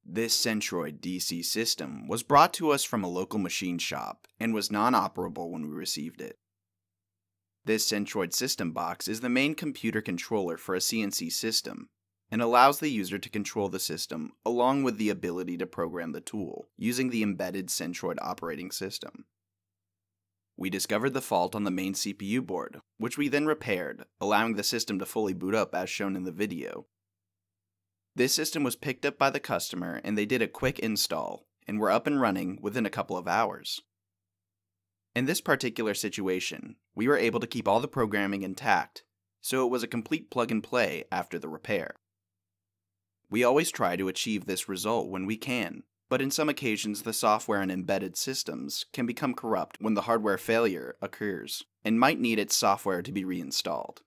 This Centroid DC system was brought to us from a local machine shop and was non-operable when we received it. This Centroid system box is the main computer controller for a CNC system and allows the user to control the system along with the ability to program the tool using the embedded Centroid operating system. We discovered the fault on the main CPU board, which we then repaired, allowing the system to fully boot up as shown in the video. This system was picked up by the customer and they did a quick install and were up and running within a couple of hours. In this particular situation, we were able to keep all the programming intact, so it was a complete plug and play after the repair. We always try to achieve this result when we can, but in some occasions the software in embedded systems can become corrupt when the hardware failure occurs and might need its software to be reinstalled.